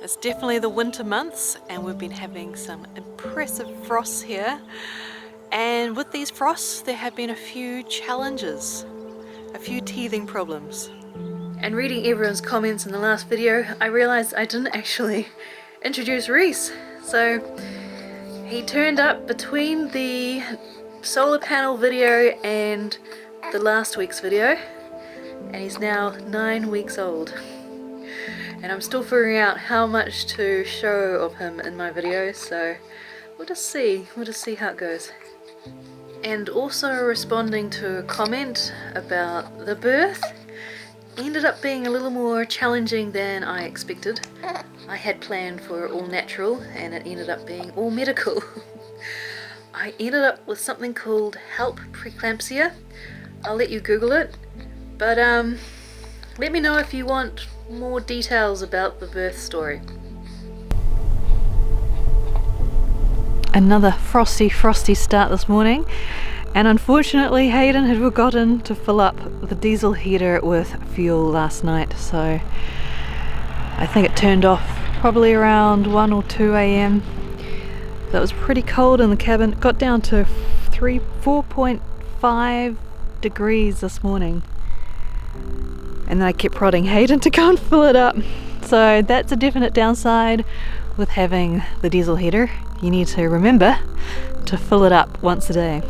It's definitely the winter months and we've been having some impressive frosts here. And with these frosts there have been a few challenges, a few teething problems. And reading everyone's comments in the last video, I realised I didn't actually introduce Reese. So he turned up between the solar panel video and the last week's video, and he's now 9 weeks old. And I'm still figuring out how much to show of him in my videos, so we'll just see how it goes. And also responding to a comment about the birth, ended up being a little more challenging than I expected. I had planned for all natural and it ended up being all medical. I ended up with something called HELP preeclampsia. I'll let you Google it, but let me know if you want more details about the birth story. Another frosty start this morning, and unfortunately Hayden had forgotten to fill up the diesel heater with fuel last night, so I think it turned off probably around 1 or 2 a.m. That was pretty cold in the cabin. It got down to 4.5 degrees this morning. And then I kept prodding Hayden to go and fill it up. So that's a definite downside with having the diesel heater. You need to remember to fill it up once a day.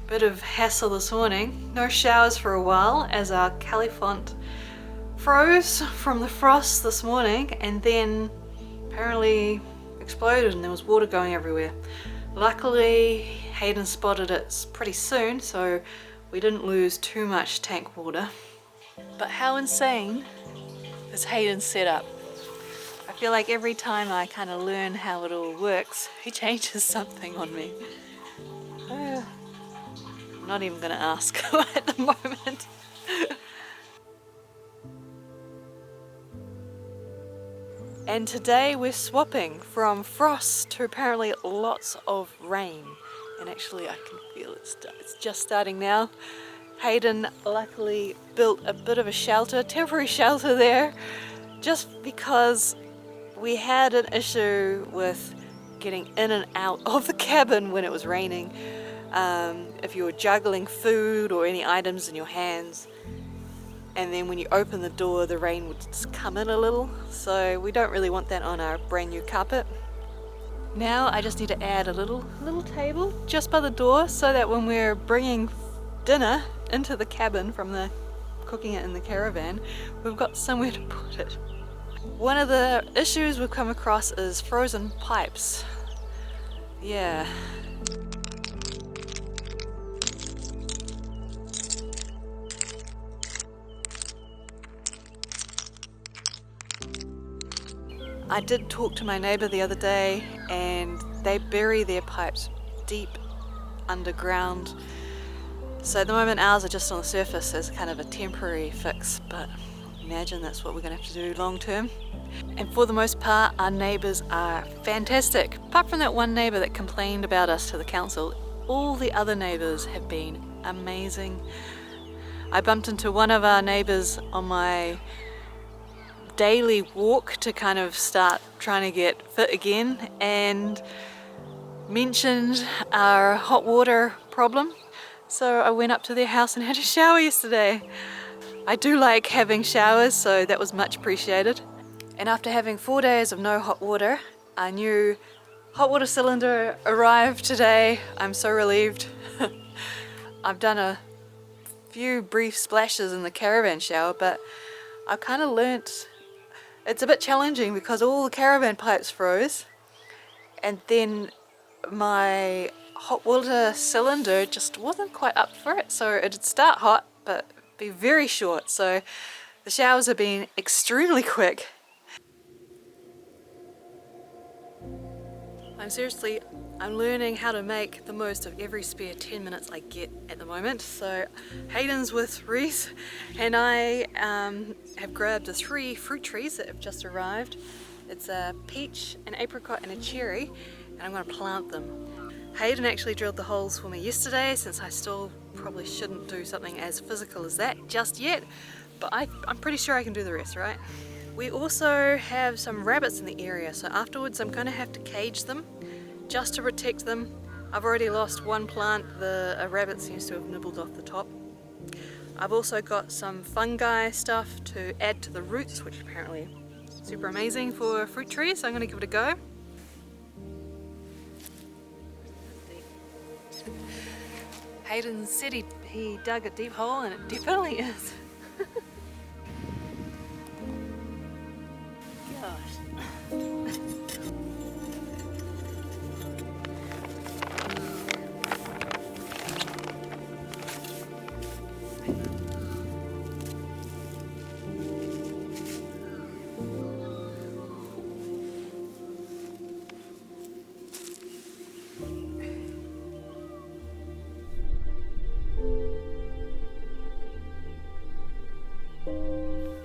Bit of hassle this morning. No showers for a while as our Califont froze from the frost this morning and then apparently exploded and there was water going everywhere. Luckily Hayden spotted it pretty soon, so we didn't lose too much tank water. But how insane is Hayden's setup? I feel like every time I kind of learn how it all works, he changes something on me. I'm not even going to ask at the moment. And today we're swapping from frost to apparently lots of rain. And actually I can feel it's just starting now. Hayden luckily built a bit of a shelter, temporary shelter there, just because we had an issue with getting in and out of the cabin when it was raining. If you were juggling food or any items in your hands, and then when you open the door the rain would just come in a little, so we don't really want that on our brand new carpet. Now I just need to add a little table just by the door so that when we're bringing dinner into the cabin from the cooking it in the caravan, we've got somewhere to put it. One of the issues we've come across is frozen pipes. Yeah. I did talk to my neighbour the other day and they bury their pipes deep underground. So at the moment ours are just on the surface as kind of a temporary fix, but imagine that's what we're going to have to do long term. And for the most part our neighbours are fantastic. Apart from that one neighbour that complained about us to the council, all the other neighbours have been amazing. I bumped into one of our neighbours on my daily walk to kind of start trying to get fit again and mentioned our hot water problem. So I went up to their house and had a shower yesterday. I do like having showers, so that was much appreciated. And after having 4 days of no hot water, our new hot water cylinder arrived today. I'm so relieved. I've done a few brief splashes in the caravan shower, but I've kind of learnt it's a bit challenging because all the caravan pipes froze and then my hot water cylinder just wasn't quite up for it, so it'd start hot but be very short, so the showers have been extremely quick. I'm learning how to make the most of every spare 10 minutes I get at the moment. So Hayden's with Reese and I have grabbed the 3 fruit trees that have just arrived. It's a peach, an apricot and a cherry, and I'm going to plant them. Hayden actually drilled the holes for me yesterday, since I still probably shouldn't do something as physical as that just yet, but I'm pretty sure I can do the rest, right? We also have some rabbits in the area, so afterwards I'm going to have to cage them just to protect them. I've already lost one plant, a rabbit seems to have nibbled off the top. I've also got some fungi stuff to add to the roots, which apparently is super amazing for fruit trees, so I'm going to give it a go. Hayden said he dug a deep hole, and it definitely is. Gosh.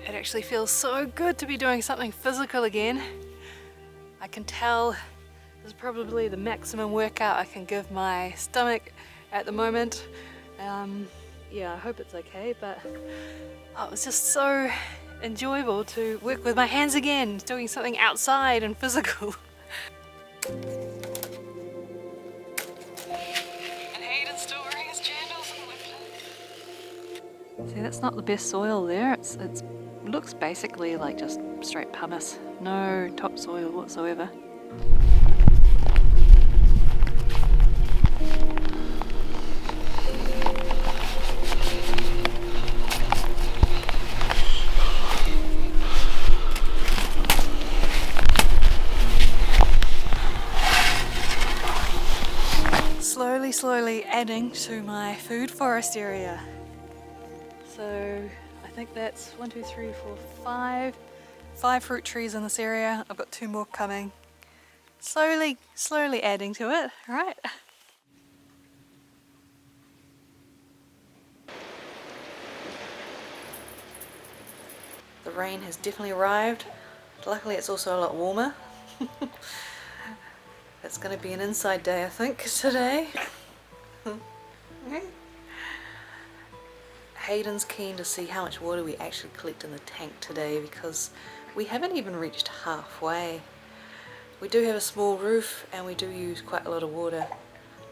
It actually feels so good to be doing something physical again. I can tell this is probably the maximum workout I can give my stomach at the moment. Yeah, I hope it's okay, but it was just so enjoyable to work with my hands again, doing something outside and physical. And Hayden's still wearing his jandals in the winter. See, that's not the best soil there. It looks basically like just straight pumice, no topsoil whatsoever. Slowly adding to my food forest area. So I think that's 1, 2, 3, 4, 5 fruit trees in this area. I've got 2 more coming. Slowly adding to it, right? The rain has definitely arrived. Luckily it's also a lot warmer. It's going to be an inside day, I think, today. Hayden's keen to see how much water we actually collect in the tank today because we haven't even reached halfway. We do have a small roof and we do use quite a lot of water.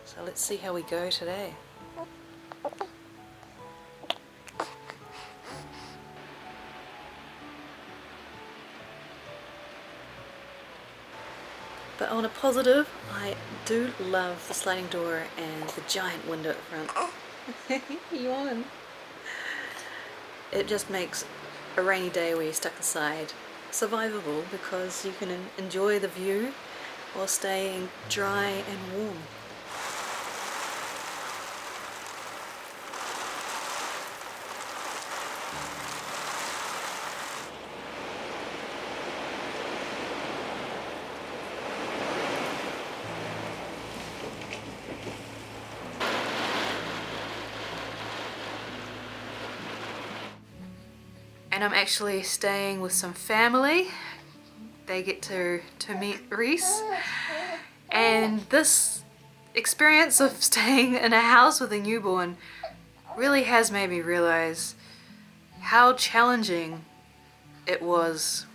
So let's see how we go today. But on a positive, I do love the sliding door and the giant window at the front. Yawn. It just makes a rainy day where you're stuck inside survivable because you can enjoy the view while staying dry and warm. And I'm actually staying with some family. They get to meet Reese. And this experience of staying in a house with a newborn really has made me realize how challenging it was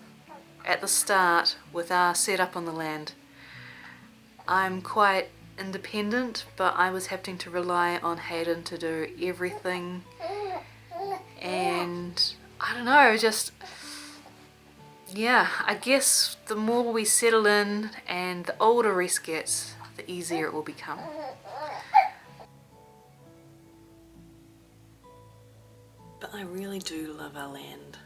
at the start with our setup on the land. I'm quite independent, but I was having to rely on Hayden to do everything, and I don't know, just, yeah, I guess the more we settle in and the older Reese gets, the easier it will become. But I really do love our land.